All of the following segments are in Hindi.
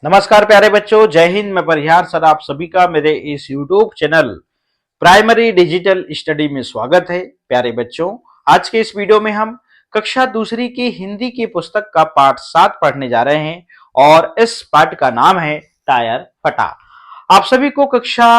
नमस्कार प्यारे बच्चों, जय हिंद। मैं परिहार सर आप सभी का मेरे इस YouTube channel primary digital study में स्वागत है। प्यारे बच्चों, आज के इस वीडियो में हम कक्षा दूसरी की हिंदी की पुस्तक का पाठ 7 पढ़ने जा रहे हैं और इस पाठ का नाम है टायर फटा। आप सभी को कक्षा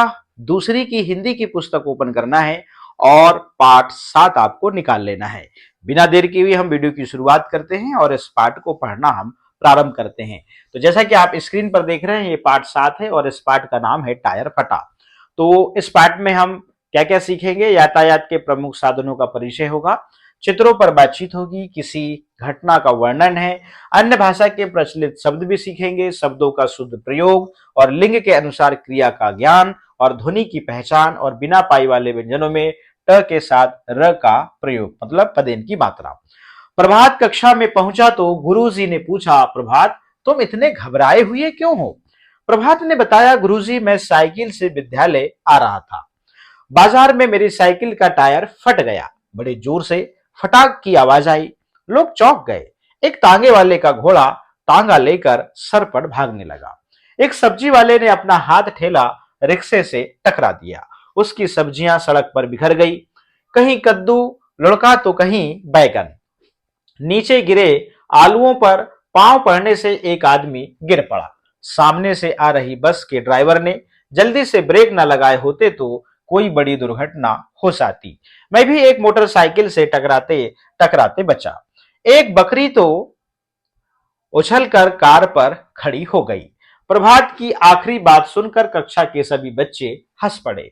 दूसरी की हिंदी की पुस्तक ओपन करना है और पाठ 7 आपको निकाल लेना है। बिना देर के हुए हम वीडियो की शुरुआत करते हैं और इस पाठ को पढ़ना हम प्रारंभ करते हैं। तो जैसा कि आप स्क्रीन पर देख रहे हैं, ये पाठ 7 है और इस पाठ का नाम है टायर फटा। तो इस पाठ में हम क्या क्या सीखेंगे? यातायात के प्रमुख साधनों का परिचय होगा, चित्रों पर बातचीत होगी, किसी घटना का वर्णन है, अन्य भाषा के प्रचलित शब्द भी सीखेंगे, शब्दों का शुद्ध प्रयोग और लिंग के अनुसार क्रिया का ज्ञान और ध्वनि की पहचान और बिना पाई वाले व्यंजनों में ट के साथ र का प्रयोग मतलब पदेन की मात्रा। प्रभात कक्षा में पहुंचा तो गुरुजी ने पूछा, प्रभात तुम इतने घबराए हुए क्यों हो? प्रभात ने बताया, गुरुजी मैं साइकिल से विद्यालय आ रहा था। बाजार में मेरी साइकिल का टायर फट गया। बड़े जोर से फटाक की आवाज आई। लोग चौंक गए। एक तांगे वाले का घोड़ा तांगा लेकर सर पर भागने लगा। एक सब्जी वाले ने अपना हाथ ठेला रिक्शे से टकरा दिया। उसकी सब्जियां सड़क पर बिखर गई, कहीं कद्दू लुढ़का तो कहीं बैगन। नीचे गिरे आलुओं पर पांव पड़ने से एक आदमी गिर पड़ा। सामने से आ रही बस के ड्राइवर ने जल्दी से ब्रेक न लगाए होते तो कोई बड़ी दुर्घटना हो जाती। मैं भी एक मोटरसाइकिल से टकराते टकराते बचा। एक बकरी तो उछलकर कार पर खड़ी हो गई। प्रभात की आखिरी बात सुनकर कक्षा के सभी बच्चे हंस पड़े।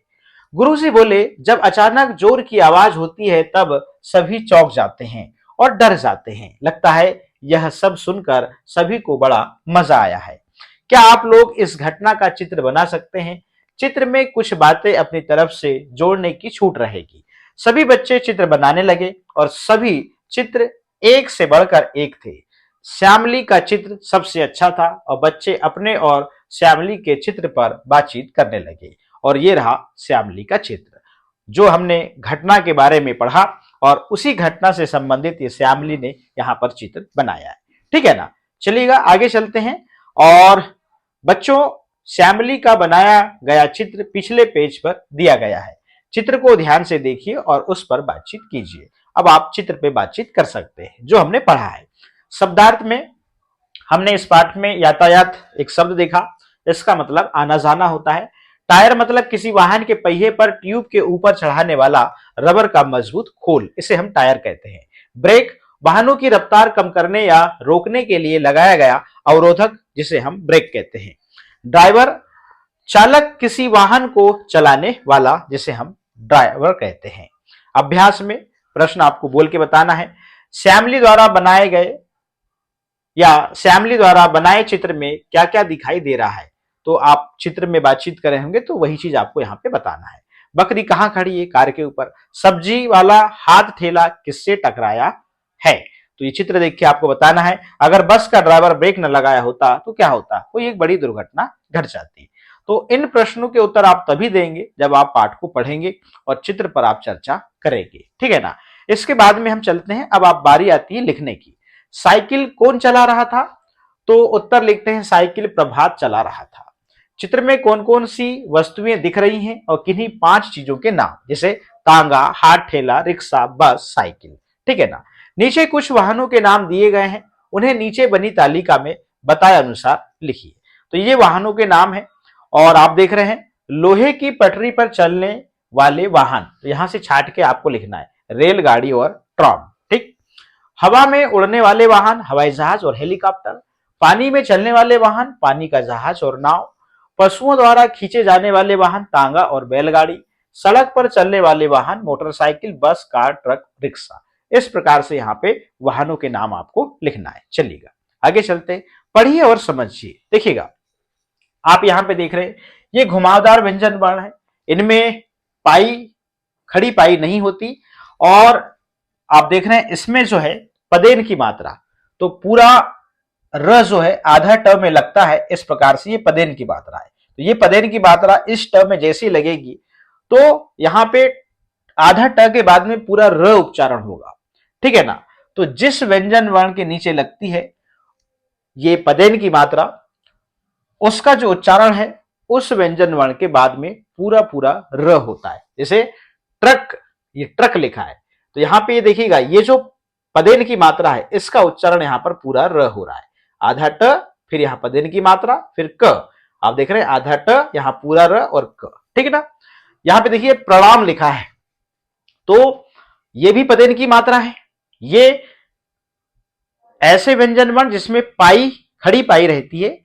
गुरुजी बोले, जब अचानक जोर की आवाज होती है तब सभी चौंक जाते हैं और डर जाते हैं। लगता है यह सब सुनकर सभी को बड़ा मजा आया है। क्या आप लोग इस घटना का चित्र बना सकते हैं? चित्र में कुछ बातें अपनी तरफ से जोड़ने की छूट रहेगी। सभी बच्चे चित्र बनाने लगे और सभी चित्र एक से बढ़कर एक थे। श्यामली का चित्र सबसे अच्छा था और बच्चे अपने और श्यामली के चित्र पर बातचीत करने लगे। और ये रहा श्यामली का चित्र जो हमने घटना के बारे में पढ़ा और उसी घटना से संबंधित ये श्यामली ने यहाँ पर चित्र बनाया है। ठीक है ना? चलिएगा आगे चलते हैं। और बच्चों, श्यामली का बनाया गया चित्र पिछले पेज पर दिया गया है। चित्र को ध्यान से देखिए और उस पर बातचीत कीजिए। अब आप चित्र पे बातचीत कर सकते हैं जो हमने पढ़ा है। शब्दार्थ में हमने इस पाठ में यातायात एक शब्द देखा, इसका मतलब आना जाना होता है। टायर मतलब किसी वाहन के पहिए पर ट्यूब के ऊपर चढ़ाने वाला रबर का मजबूत खोल, इसे हम टायर कहते हैं। ब्रेक वाहनों की रफ्तार कम करने या रोकने के लिए लगाया गया अवरोधक, जिसे हम ब्रेक कहते हैं। ड्राइवर चालक किसी वाहन को चलाने वाला, जिसे हम ड्राइवर कहते हैं। अभ्यास में प्रश्न आपको बोल के बताना है। श्यामली द्वारा बनाए गए या श्यामली द्वारा बनाए चित्र में क्या क्या दिखाई दे रहा है? तो आप चित्र में बातचीत कर रहे होंगे तो वही चीज आपको यहाँ पे बताना है। बकरी कहाँ खड़ी है? कार के ऊपर। सब्जी वाला हाथ ठेला किससे टकराया है? तो ये चित्र देख के आपको बताना है। अगर बस का ड्राइवर ब्रेक न लगाया होता तो क्या होता? कोई एक बड़ी दुर्घटना घट जाती। तो इन प्रश्नों के उत्तर आप तभी देंगे जब आप पाठ को पढ़ेंगे और चित्र पर आप चर्चा करेंगे। ठीक है ना? इसके बाद में हम चलते हैं। अब आप बारी आती है लिखने की। साइकिल कौन चला रहा था? तो उत्तर लिखते हैं, साइकिल प्रभात चला रहा था। चित्र में कौन कौन सी वस्तुएं दिख रही हैं और किन्हीं 5 चीजों के नाम, जैसे तांगा, हाथ ठेला, रिक्शा, बस, साइकिल। ठीक है ना? नीचे कुछ वाहनों के नाम दिए गए हैं, उन्हें नीचे बनी तालिका में बताए अनुसार लिखिए। तो ये वाहनों के नाम है और आप देख रहे हैं लोहे की पटरी पर चलने वाले वाहन, तो यहां से छाट के आपको लिखना है रेलगाड़ी और ट्राम। ठीक। हवा में उड़ने वाले वाहन हवाई जहाज और हेलीकॉप्टर। पानी में चलने वाले वाहन पानी का जहाज और नाव। पशुओं द्वारा खींचे जाने वाले वाहन तांगा और बैलगाड़ी। सड़क पर चलने वाले वाहन मोटरसाइकिल, बस, कार, ट्रक, रिक्शा। इस प्रकार से यहाँ पे वाहनों के नाम आपको लिखना है। चलिएगा आगे चलते, पढ़िए और समझिए। देखिएगा आप यहाँ पे देख रहे हैं ये घुमावदार व्यंजन वर्ण है, इनमें पाई खड़ी पाई नहीं होती। और आप देख रहे हैं इसमें जो है पदेन की मात्रा, तो पूरा र जो है आधा ट में लगता है। इस प्रकार से ये पदेन की मात्रा है। तो ये पदेन की मात्रा इस ट में जैसी लगेगी तो यहाँ पे आधा ट के बाद में पूरा र उच्चारण होगा। ठीक है ना? तो जिस व्यंजन वर्ण के नीचे लगती है ये पदेन की मात्रा, उसका जो उच्चारण है उस व्यंजन वर्ण के बाद में पूरा पूरा र होता है। जैसे ट्रक, ये ट्रक लिखा है, तो यहां पे ये देखिएगा, ये जो पदेन की मात्रा है इसका उच्चारण यहां पर पूरा र हो रहा है। आधा ट, फिर यहां पदेन की मात्रा, फिर क। आप देख रहे हैं आधा ट, यहां पूरा र और क, ठीक है ना। यहां पे देखिए प्रणाम लिखा है, तो ये भी पदेन की मात्रा है। ये ऐसे व्यंजन वर्ण जिसमें पाई, खड़ी पाई रहती है,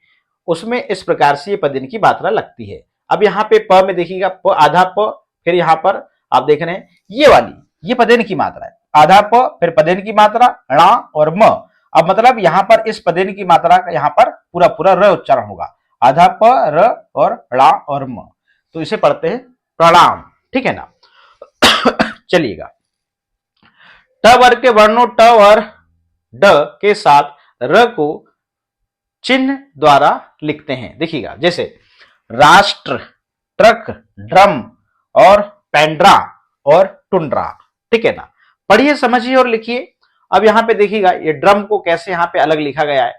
उसमें इस प्रकार से ये पदेन की मात्रा लगती है। अब यहाँ पे प में देखिएगा, प आधा प, फिर यहां पर आप देख रहे हैं ये वाली, ये पदेन की मात्रा है। आधा प, फिर पदेन की मात्रा ण और म। अब मतलब यहां पर इस पदेन की मात्रा का यहां पर पूरा पूरा र उच्चारण होगा। आधा प, र और ण और म। तो इसे पढ़ते हैं प्रणाम, ठीक है ना। चलिएगा, ट वर्ग के वर्णों ट और ड के साथ र को चिन्ह द्वारा लिखते हैं। देखिएगा, जैसे राष्ट्र, ट्रक, ड्रम और पेंड्रा और टुंड्रा, ठीक है ना। पढ़िए, समझिए और लिखिए। अब यहां पे देखिएगा ये ड्रम को कैसे यहां पे अलग लिखा गया है,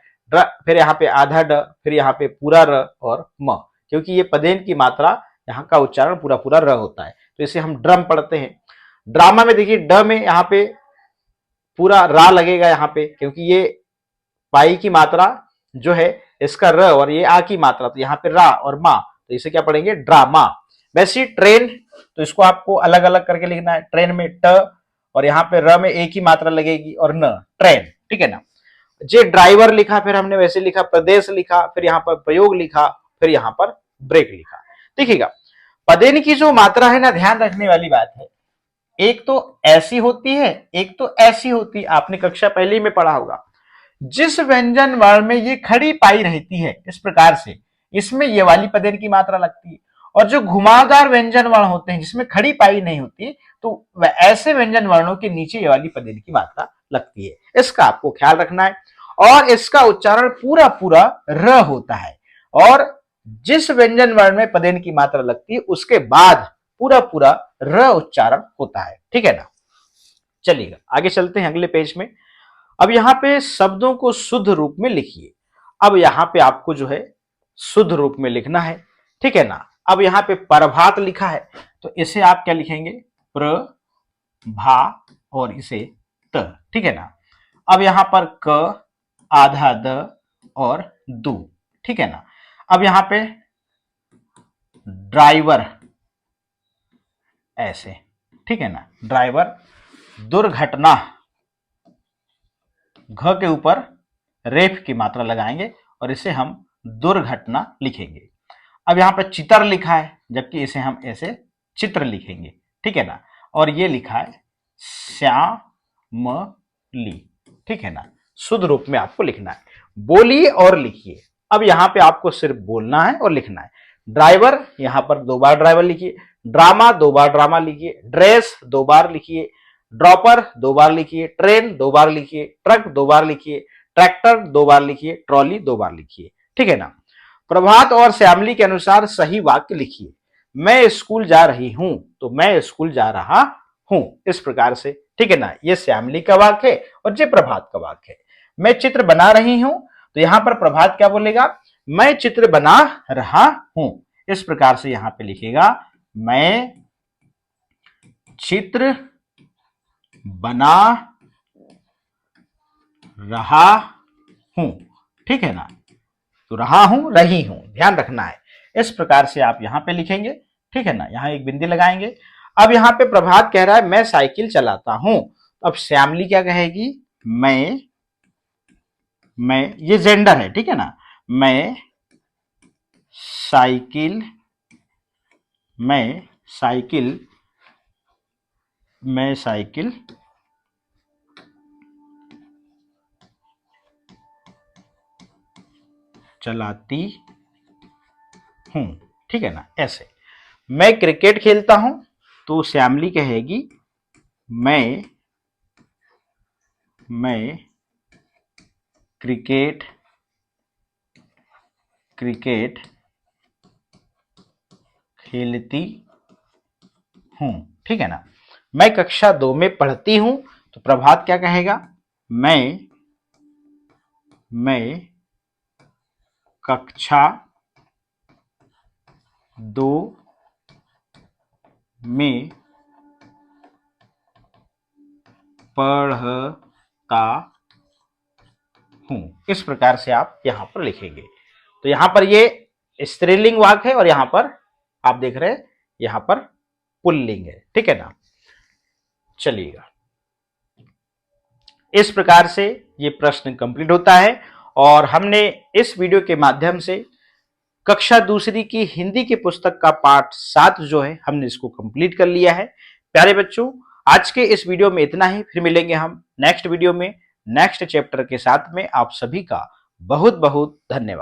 फिर यहाँ पे आधा ड, फिर यहाँ पे पूरा र और म, क्योंकि ये पदेन की मात्रा यहाँ का उच्चारण पूरा पूरा र होता है, तो इसे हम ड्रम पढ़ते हैं। ड्रामा में देखिए ड में यहाँ पे पूरा रा लगेगा यहाँ पे, क्योंकि ये पाई की मात्रा जो है इसका र और ये आ की मात्रा, तो यहाँ पे रा और मा, तो इसे क्या पढ़ेंगे ड्रामा। वैसे ट्रेन, तो इसको आपको अलग अलग करके लिखना है। ट्रेन में ट और यहाँ पे र में एक ही मात्रा लगेगी और न, ट्रेन, ठीक है ना। जे ड्राइवर लिखा, फिर हमने वैसे लिखा, प्रदेश लिखा, फिर यहाँ पर प्रयोग लिखा, फिर यहाँ पर ब्रेक लिखा। देखिएगा, पदेन की जो मात्रा है ना, ध्यान रखने वाली बात है, एक तो ऐसी होती है, एक तो ऐसी होती है। आपने कक्षा पहली में पढ़ा होगा, जिस व्यंजन वर्ण में ये खड़ी पाई रहती है इस प्रकार से, इसमें ये वाली पदेन की मात्रा लगती है। और जो घुमावदार व्यंजन वर्ण होते हैं जिसमें खड़ी पाई नहीं होती, तो ऐसे व्यंजन वर्णों के नीचे ये वाली पदेन की मात्रा लगती है। इसका आपको ख्याल रखना है। और इसका उच्चारण पूरा पूरा र होता है, और जिस व्यंजन वर्ण में पदेन की मात्रा लगती है उसके बाद पूरा पूरा र उच्चारण होता है, ठीक है ना। चलिएगा, आगे चलते हैं अगले पेज में। अब यहां पे शब्दों को शुद्ध रूप में लिखिए। अब यहां पे आपको जो है शुद्ध रूप में लिखना है, ठीक है ना। अब यहां पे प्रभात लिखा है, तो इसे आप क्या लिखेंगे, प्र भा और इसे त, ठीक है ना। अब यहां पर क, आधा द और दू, ठीक है ना। अब यहां पे ड्राइवर ऐसे, ठीक है ना, ड्राइवर। दुर्घटना, घ के ऊपर रेफ की मात्रा लगाएंगे और इसे हम दुर्घटना लिखेंगे। अब यहां पर चित्र लिखा है, जबकि इसे हम ऐसे चित्र लिखेंगे, ठीक है ना। और ये लिखा है श्यामली, ठीक है ना। शुद्ध रूप में आपको लिखना है। बोलिए और लिखिए। अब यहां पे आपको सिर्फ बोलना है और लिखना है। ड्राइवर, यहां पर 2 बार ड्राइवर लिखिए। ड्रामा, 2 बार ड्रामा लिखिए। ड्रेस, 2 बार लिखिए। ड्रॉपर, 2 बार लिखिए। ट्रेन, 2 बार लिखिए। ट्रक, 2 बार लिखिए। ट्रैक्टर, 2 बार लिखिए। ट्रॉली, 2 बार लिखिए, ठीक है ना। प्रभात और श्यामली के अनुसार सही वाक्य लिखिए। मैं स्कूल जा रही हूं, तो मैं स्कूल जा रहा हूं, इस प्रकार से, ठीक है ना। ये श्यामली का वाक्य है और ये प्रभात का वाक्य है। मैं चित्र बना रही हूं, तो यहां पर प्रभात क्या बोलेगा, मैं चित्र बना रहा हूं, इस प्रकार से यहां पे लिखेगा, मैं चित्र बना रहा हूं, ठीक है ना। तो रहा हूं, रही हूं, ध्यान रखना है। इस प्रकार से आप यहां पे लिखेंगे, ठीक है ना। यहां एक बिंदी लगाएंगे। अब यहां पे प्रभात कह रहा है मैं साइकिल चलाता हूं, अब श्यामली क्या कहेगी, मैं ये जेंडर है, ठीक है ना। मैं साइकिल, मैं साइकिल, मैं साइकिल चलाती हूं, ठीक है ना। ऐसे मैं क्रिकेट खेलता हूं, तो श्यामली कहेगी मैं क्रिकेट क्रिकेट खेलती हूं, ठीक है ना। मैं कक्षा 2 में पढ़ती हूं, तो प्रभात क्या कहेगा, मैं कक्षा दो में पढ़ता हूं। इस प्रकार से आप यहां पर लिखेंगे। तो यहां पर ये स्त्रीलिंग वाक्य है और यहां पर आप देख रहे हैं यहां पर पुल्लिंग है, ठीक है ना। चलिएगा, इस प्रकार से ये प्रश्न कंप्लीट होता है और हमने इस वीडियो के माध्यम से कक्षा दूसरी की हिंदी की पुस्तक का पाठ 7 जो है हमने इसको कंप्लीट कर लिया है। प्यारे बच्चों, आज के इस वीडियो में इतना ही। फिर मिलेंगे हम नेक्स्ट वीडियो में नेक्स्ट चैप्टर के साथ में। आप सभी का बहुत बहुत धन्यवाद।